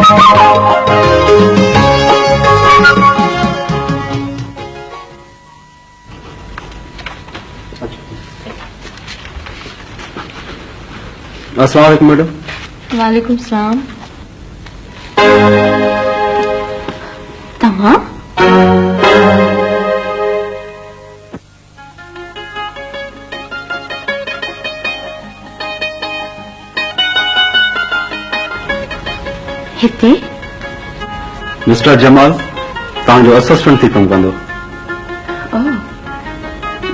अस्सलाम वालेकुम मैडम। वालेकुम सलाम। तव्हां हिते? मिस्टर जमाल तव्हांजो असिस्टेंट थी कमु कंदो। ओह,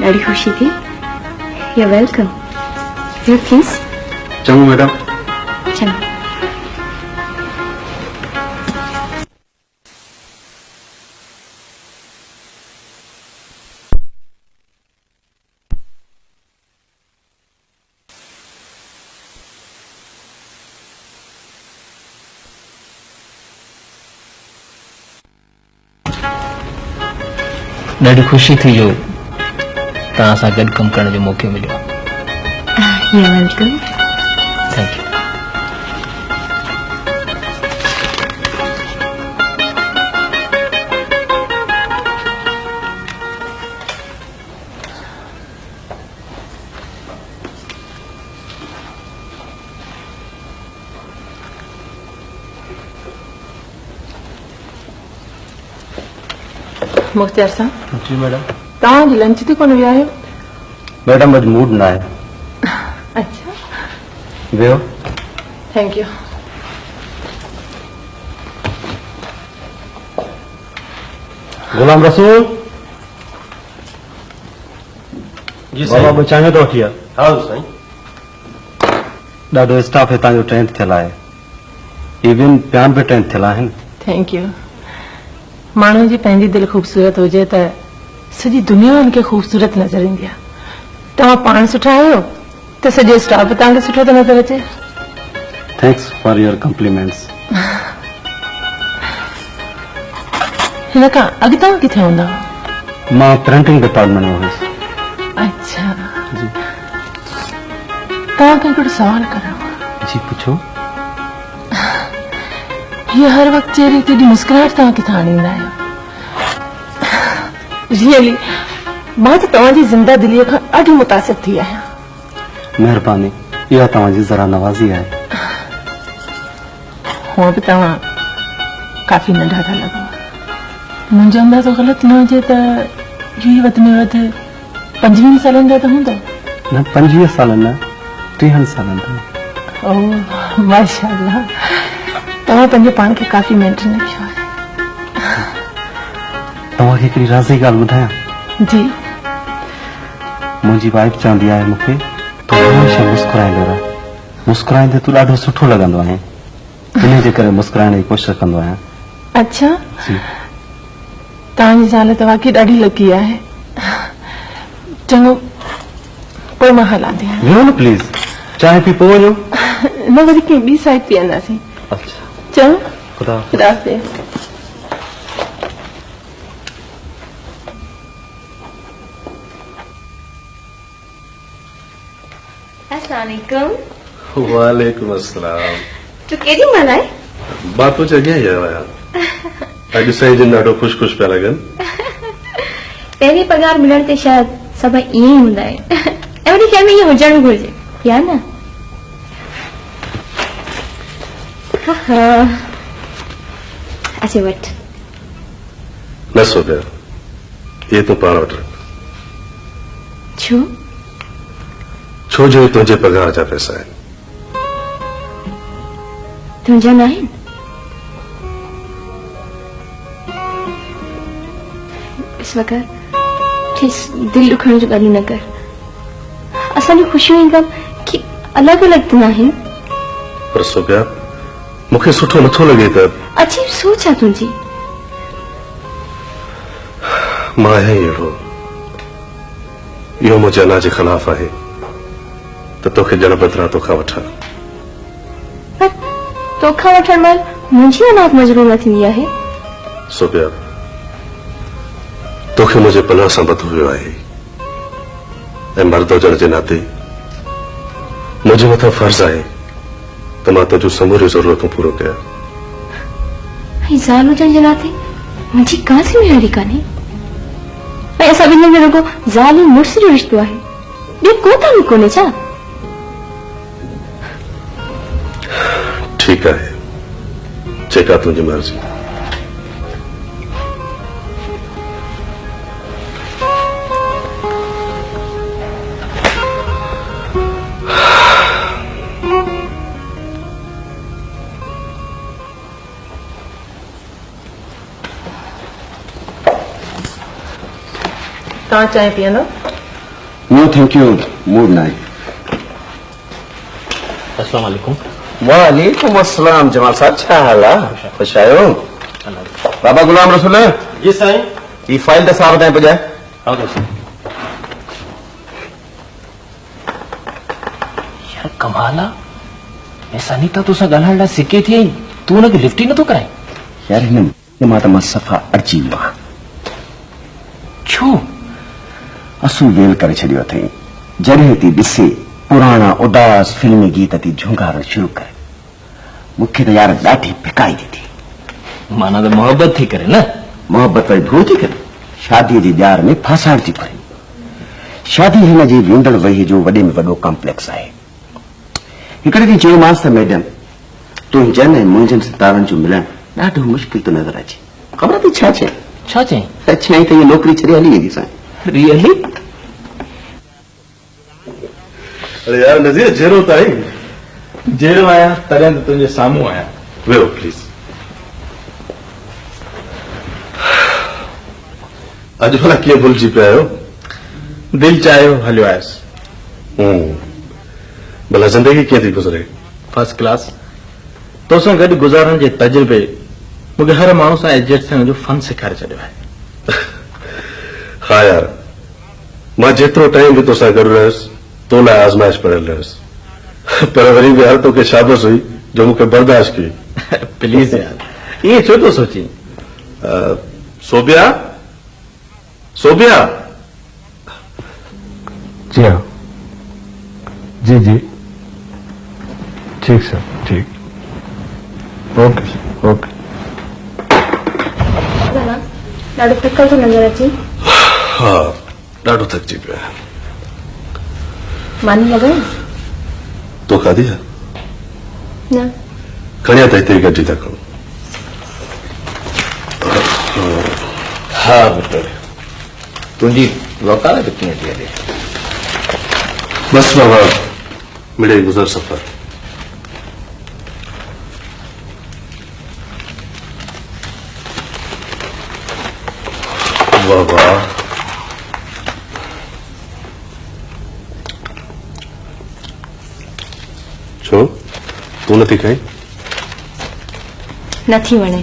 ॾाढी ख़ुशी थी। You welcome. You please. चङो मैडम। चङो। ॾाढी ख़ुशी थी जो तव्हां सां गॾु कमु करण जो मौक़ो मिलियो। You welcome. Thank you. Mukhtiyar साहब। जी मैडम। तव्हांजी लंच ते कोन विया आहियो? मैडम अॼु मूड न आहे। अच्छा, वियो। Thank you. गुलाम रसूल जी बाबा बचाने तो वठी आ। हाँ साईं। ॾाढो स्टाफ हितां जो ट्रेंड थियल आहे। इवन प्यान बि ट्रेंड थियल आहिनि। Thank you. माण्हू जी पंहिंजी दिलि ख़ूबसूरत हुजे त सॼी दुनिया उनखे ख़ूबसूरत नज़र ईंदी आहे। तव्हां पाण सुठा आहियो त सॼो स्टाफ तव्हांखे सुठो थो नज़र अचे। Thanks for your compliments. हिन खां अॻु तव्हां किथे हूंदा? मां प्रिंटिंग डिपार्टमेंट में हुयुसि। अच्छा जी। तव्हांखे हिकिड़ो सवाल करां? जी पुछो। ये हर वक्त चेहरे तेरी मुस्कुराहट तव्हां किथां आणींदा आहियो? रियली मां त तव्हांजी ज़िंदा दिलीअ खां ॾाढी मुतासिर थी आहियां। महिरबानी, इहा तव्हांजी ज़रा नवाज़ी आहे। हूअं बि तव्हां काफ़ी नंढा था लॻो। मुंहिंजो अंदाज़ो ग़लति न हुजे त इहो वधि में वधि 25 सालनि जा त हूंदो। न 25 साल न, 30 सालनि ताईं। ओह माशाअल्लाह, तव्हां पंहिंजे पाण खे काफ़ी मेंटेन रखियो आहे। तव्हांखे हिकिड़ी राज़ी ॻाल्हि ॿुधायां? जी। मुंहिंजी वाइफ चवंदी आहे मूंखे तूं हमेशह मुस्कुराईंदो रह, मुस्कुराईंदे तूं ॾाढो सुठो लॻंदो आहे। इन जे करे मुस्कुराइण जी कोशिशि कंदो आहियां। अच्छा जी। तव्हांजी ज़ाल त वाकई ॾाढी लकी आहे। चङो, पोइ मां हलां थी। वियो न प्लीज, चांहि पी पोइ वञो। न वरी कंहिं ॿी साइड पीअंदासीं। अच्छा चङो, खुदा ख़ुदा हाफ़िज़। अस्सलामुअलैकुम। वालेकुम अस्सलाम। तू केॾी महिल आहे? बात कुछ अॻियां ई आया। अॼु साईं जिन ॾाढो ख़ुशि ख़ुशि पिया लॻनि। पहिरीं पगार मिलण ते शायदि सभई ईअं ई हूंदा आहिनि। ऐं वरी कंहिं में ईअं हुजणु घुरिजे, या न? अचे वठ। न सोबिया, ये तूं पाण वटि रख। छो? छो जो तुंहिंजे पगार जा पैसा आहिनि। तुंहिंजा न आहिनि? इस वक़्तु प्लीज दिलि दुखण जो ॻाल्हियूं न कर। असांजी ख़ुशियूं ईंदम कि अलॻि अलॻि त न आहिनि। पर सोबिया, मूंखे सुठो नथो लॻे त अजीब सोच आहे तुंहिंजी। मां आहियां ई अहिड़ो। इहो मुंहिंजे अना जे ख़िलाफ़ आहे त तोखे ॼण बदिरां तोखां वठां। पर तोखां वठण महिल मुंहिंजी अनाज मजबूर न थींदी आहे। सोबिया, तोखे मुंहिंजे पनाह सां बधो वियो आहे ऐं मर्द हुजण जे नाते मुंहिंजे मथां फर्ज़ आहे त मां तुंहिंजूं समूरियूं ज़रूरतूं पूरो कयां। ऐं ज़ाल हुजण जे नाते मुंहिंजी का ज़िमेवारी कान्हे। ऐं असां ॿिन्हिनि में रुगो ज़ाल ऐं मुड़ुस जो रिश्तो आहे, ॿियो को तालु कोन्हे छा? ठीक है, जेका तुझी मर्जी। तव्हां चांहि पीअंदो? नो थैंक यू, मूड न आहे। अस्सलाम वालेकुम। वालेकुम अस्सलाम। जमाल साहब छा हाल आहे? ख़ुशि आहियो? बाबा गुलाम रसूल। जी साईं। ही फाइल त साहब ताईं पुॼाए। यार कमाल आहे, सनीता तोसां ॻाल्हाइण लाइ सिके थी आई, तूं हुनखे लिफ्ट ई नथो कराए। यार हिन मां त मां सफ़ा अड़जी वियो आहियां। छो? असू वेल करे छॾियो अथई। जॾहिं थी ॾिसे पुराणा उदास फिल्मी गीत थी झुंगारण शुरू करे। मूंखे त यार ॾाढी फिकाई थी थिए। माना त मोहबत थी करे न? मोहबत वरी भू थी करे, शादीअ जी ॼार में फासाइण थी करे। शादी हिन जी वेंदड़ वही जो वॾे में वॾो कॉम्प्लेक्स आहे। हिकिड़े ॾींहुं चयोमांसि त मैडम तुंहिंजनि ऐं मुंहिंजनि सितारनि जो मिलणु ॾाढो मुश्किल थो नज़र अचे। ख़बर अथई छा चई? छा चई? चई त इहा नौकिरी छॾे हली वेंदी साईं। रियली? अरे यार नज़ीर जेरो त आई। जेरो आया तॾहिं त तुंहिंजे साम्हूं आया। वेहो प्लीज। अॼु भला कीअं भुलिजी पिया आहियो? दिल चाहियो हलियो आयुसि। भला ज़िंदगी कीअं थी गुज़रे? First class. तोसां गॾु गुज़ारण जे तजुर्बे मूंखे हर माण्हू सां एडजस्ट थियण जो फन सेखारे छॾियो आहे। हा यार, मां जेतिरो टाइम बि तोसां गॾु रहियुसि तो लाइ आज़माइश पढ़ियल रहियुसि, पर वरी बि यार तोखे शाबस हुई जो मूंखे बर्दाश्त कई। प्लीज यार, ईअं छो थो सोची? सोबिया, सोबिया। जी हाँ, जी जी, ठीक सर, ठीक। Okay sir, okay. ॾाढो फिकर थो नज़र अचे। हा, ॾाढो थकिजी पियो आहियां। मानी लॻाए? तो खाधी आहे? न। खणिया त हिते गॾिजी था करूं। हा पुटु, तुंहिंजी वकालत कीअं थी हले? बस बाबा, मिले गुज़र सफ़र। वाह वाह, छो तू नथी खाई? नथी वणे।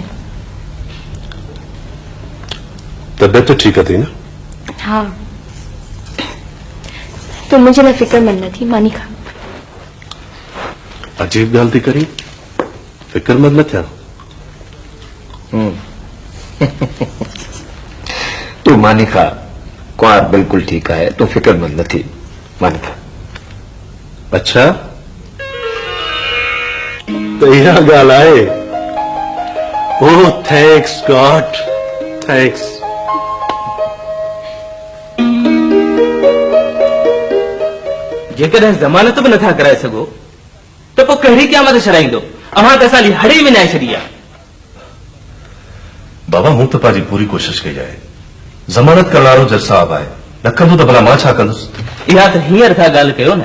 तबियत तो ठीक थी ना? हाँ, तो मुझे लाइ फिक्रमंद न थी। मानी खा। अजीब ॻाल्हि थी करी, फिक्रमंद न थिया। तू मानी खा, कुंवार बिल्कुल ठीक है, तू फिक्रमंद न थी। मानी खा। अच्छा, तो यह ॻाल्हि आहे। ओह थैंक्स गॉड, थैंक्स। जेकॾहिं ज़मानत बि नथा कराए सघो त पोइ कहिड़ी क़यामत छॾाईंदो? अव्हां त असांजी हड़ी विञाए छॾी आहे। बाबा मूं त पंहिंजी पूरी कोशिश कई आहे। ज़मानत करण वारो जज साहब आहे, न कंदो त भला मां छा कंदुसि? इहा त हींअर था ॻाल्हि कयो न।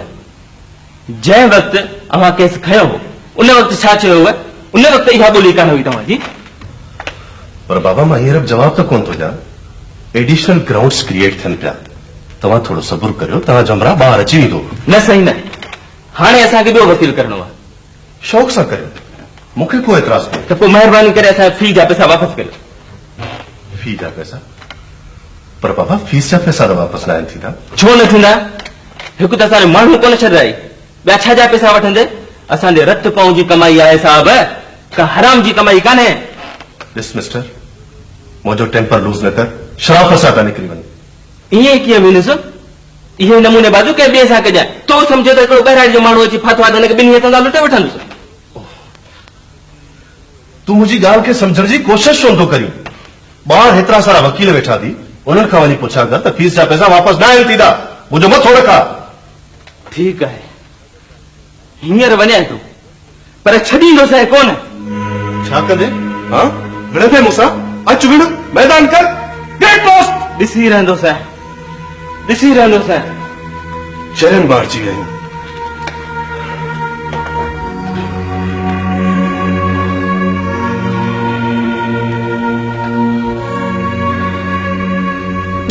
जंहिं वक़्तु अव्हां केस खयो हो उन वक़्तु छा चयो हुआ? उन वक़्तु इहा ॿोली कान हुई तव्हांजी। पर बाबा मां हींअर जवाब त कोन थो ॾियां। एडिशनल ग्राउंड्स क्रिएट थियनि पिया। तव्हां थोरो सब्र करियो, तव्हांजो हमरा ॿाहिरि अची वेंदो। न सही न, हाणे असांखे ॿियो वकील करणो आहे। शौक़ सां करियो, मूंखे को एतिराज़ कोन्हे। त पोइ महिरबानी करे असांजा फी जा पैसा वापसि करियो। फी जा पैसा? पर बाबा फीस जा पैसा त वापसि न आहिनि थींदा। छो न थींदा? हिकु त असांजो माण्हू कोन छॾाई, ॿिया छा जा पैसा वठंदे? असांजे रत पाऊं जी कमाई आहे साहब, का हराम जी कमाई कान्हे। ॾिस मिस्टर, मुंहिंजो टेम्पर लूज़ न कर, शराफ़त सां था निकिरी वञे। ईअं कीअं वेंदुसि? इहे नमूने बाज़ू कंहिं ॿिए सां कजांइ। तो सम्झो त हिकिड़ो ॿाहिरां जो माण्हू अची फाथो आहे त हिनखे ॿिन्ही हथनि सां लुटे वठंदुसि। तू मुंहिंजी ॻाल्हि खे सम्झण जी कोशिश छो नथो करी? ॿाहिरि हेतिरा सारा वकील वेठा थी, उन्हनि खां वञी पुछां कर त फीस जा पैसा वापसि न आहिनि थींदा। मुंहिंजो मथो रखा। ठीकु आहे, हींअर वञे तूं, पर छॾींदोसि कोन। छा कंदे? हाँ विढ़ंदे मूंसां? अच विढ़, मैदान कर, गेट लॉस्ट। ॾिसी रहंदोसि, ॾिसी रहंदोसि। चैन बारजी विया आहिनि।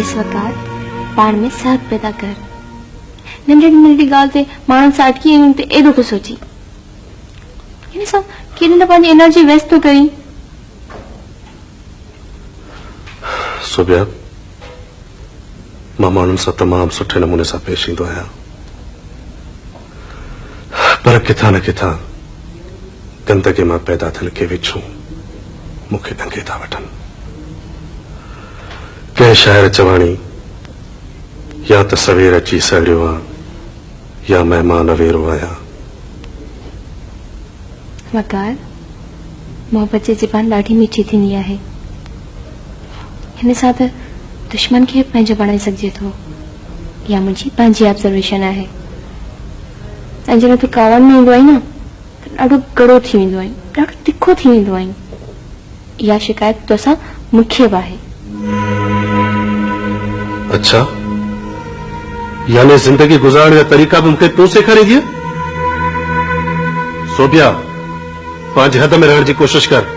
इस वक़्त पाण में साथ पैदा कर। नंढड़ी नंढड़ी ॻाल्हि ते माण्हुनि सां अटकी वञूं त एॾो कुझु सोची, हिन सां केॾी न पंहिंजी एनर्जी वेस्ट थो करी। सुबिया, मां माण्हुनि सां तमामु सुठे नमूने सां पेश ईंदो आहियां, पर किथां न किथां गंदगी मां पैदा थियल के विछूं मूंखे दंगे था वठनि। कंहिं शाइर चवाणी, या त सवेर अची सड़ियो आहे, या महिमान अवेरो आया। वकार, मोहब्बत जी ज़बान ॾाढी मीठी थींदी आहे। हिन सां त दुश्मन खे पंहिंजो बणाए सघिजे थो, या मुंहिंजी पंहिंजी ऑब्जर्वेशन आहे। ऐं जॾहिं तूं कावड़ में ईंदो आहीं न त ॾाढो गड़ो थी वेंदो आहीं, ॾाढो तिखो थी वेंदो आहीं। इहा शिकायत तोसां मूंखे बि आहे। अच्छा, यानी जिंदगी गुजारने का तरीका भी मूंखे तूं सेखारींदीअ? सोबिया, पंहिंजे हद में रहण जी कोशिश कर।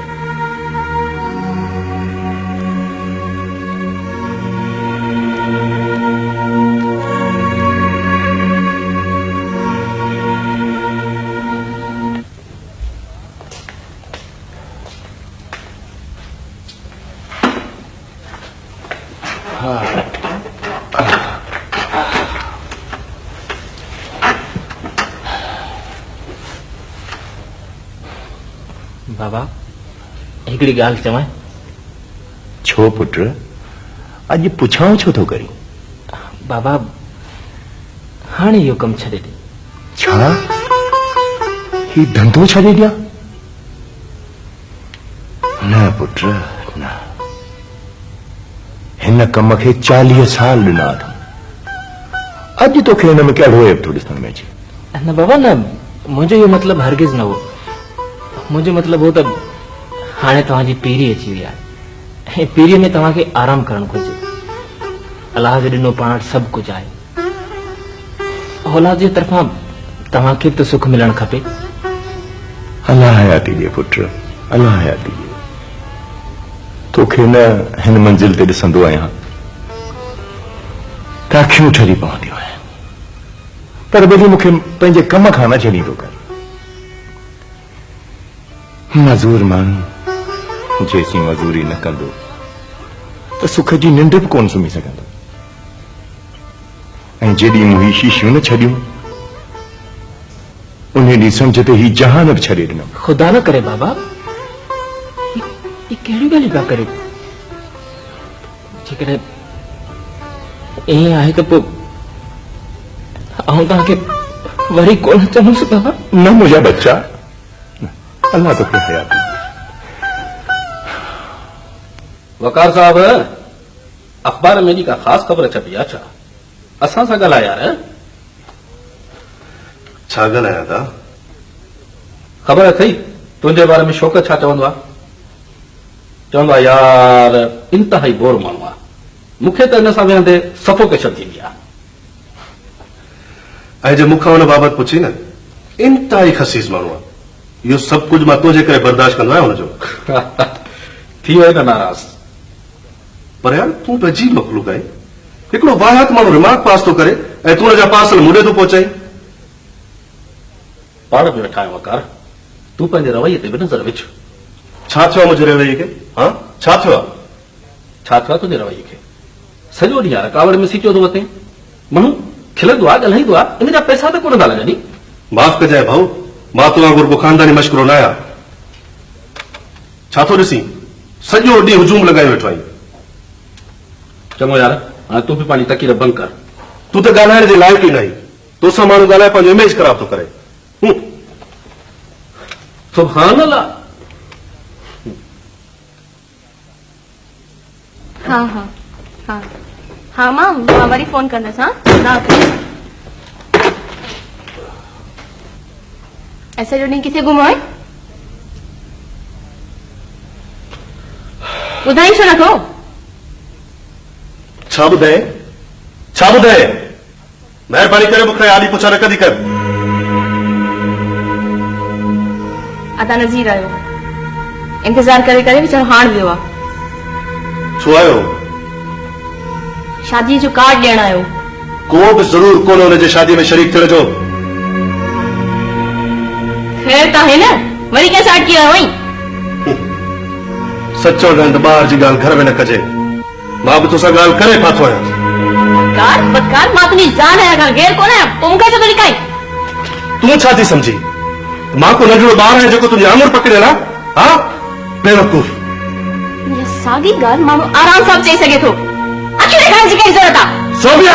बाबा, हिकिड़ी ॻाल्हि चवां? छो पुट, अॼु पुछां छो थो करी? बाबा, हाणे इहो कमु छॾे ॾे। छा ही धंधो छॾे ॾियां? न पुट न, हिन कम खे 40 साल ॾिना अथमि। अॼु तोखे हिन में कहिड़ो ऐब थो ॾिसण में अचे? न बाबा न, मुंहिंजो इहो मतिलबु हरगिज़ न हो। मुंहिंजो मतिलबु हो त हाणे तव्हांजी पीढ़ी अची वई आहे ऐं पीढ़ीअ में तव्हांखे आराम करणु घुरिजे। अलाह जो ॾिनो पाण सभु कुझु आहे, औलाद जे तरफ़ां तव्हांखे बि त सुख मिलणु खपे। अलाह हयाती ॾे पुट, अलाह हयाती ॾे। तोखे न हिन मंज़िल ते ॾिसंदो आहियां त अखियूं ठरी पवंदियूं आहिनि, पर वरी मूंखे पंहिंजे कम खां न छॾींदो कर। मज़ूर माण्हू जेसीं मज़ूरी न कंदो त सुख जी निंड बि कोन सुम्ही सघंदो। ऐं जेॾी मूं ही शीशियूं न छॾियूं, उन ॾींहुं सम्झ त ही जहान बि छॾे ॾिनो। खुदा न करे बाबा, ये कहिड़ी ॻाल्हि पिया करे? जेकॾहिं ईअं आहे त पोइ आउं तव्हांखे वरी कोन चवंदुसि बाबा। न मुंहिंजा बच्चा, अल्लाह तोखे हयाती। वकार साहब, अखबार में का ख़ासि ख़बर छपी आहे छा? असां सां ॻाल्हाए यार। छा ॻाल्हायां था? ख़बर अथई तुंहिंजे बारे में शौक़त छा चवंदो आहे? चवंदो आहे यार इंतिहाई बोर माण्हू आहे, मूंखे त हिन सां वेहंदे सफोकेशन थींदी आहे। ऐं जे मूंखां हुन बाबति पुछी न, इंतिहाई खसीस माण्हू आहे। इहो सभु कुझु मां तुंहिंजे करे बर्दाश्त कंदो आहियां हुनजो। थी वई न नाराज़? पर यार तूं त अजीब मखलूक आहीं। हिकिड़ो वाहियात माण्हू रिमार्क पास थो करे ऐं तूं हुनजा पार्सल मुॾे थो पहुचाई। पाण में वेठा आहियूं वकार, तूं पंहिंजे रवैये ते बि नज़र विझ। छा थियो आहे मुंहिंजे रवैये खे? हा छा थियो आहे? छा थियो आहे तुंहिंजे रवैये खे? सॼो ॾींहुं यार कावड़ में सीटियो थो वते। माण्हू खिलंदो आहे, ॻाल्हाईंदो आहे, इन जा पैसा त कोन था लॻनि। माफ़ कजांइ भाऊ, मां तूं वांगुरु को ख़ानदानी मशकरो न आहियां। छा थो ॾिसी? सॼो ॾींहुं हुजूम लॻाए वेठो आहीं। चङो यार, हाणे तूं बि पंहिंजी तकीर बंदि कर। तूं त ॻाल्हाइण जे लाइक़ु ई न आहीं। तोसां माण्हू ॻाल्हाए पंहिंजो इमेज ख़राब थो करे। सुभान अल्लाह, हाँ हाँ हाँ हाँ मां वरी फोन कंदसि हाँ रात जो। ऐसा जो ॾींहुं किथे घुमो आहे ॿुधाई छो नथो? छा ॿुधाए महिरबानी करे मूंखे आॾी पुछा न कदी कर। अदा नज़ीर आयो इंतजार करे करे वीचारो हाण वियो आहे। छो आयो? शादी जो कार्ड ॾियण आयो। को बि ज़रूर कोन हुनजे शादी में शरीक थियण जो। ख़ैर त आहे न वरी कंहिं सां अटकी वियो आहीं? सचो ॻाल्हि त ॿाहिरि जी ॻाल्हि घर में न कजे। मां बि तोसां ॻाल्हि करे फाथो आहियां। बदकार मां तुंहिंजी जान आहियां घर गैर कोन आहियां पोइ मूंखे छो थो लिकाई? तूं छा थी सम्झी मां को नंढड़ो ॿार आहियां जेको तुंहिंजी आङुर पकड़ियल आहे? हा बेवकूफ़। इहा साॻी ॻाल्हि माण्हू आराम सां चई सघे थो। अखियूं ॾेखारण जी कहिड़ी ज़रूरत आहे? सोभिया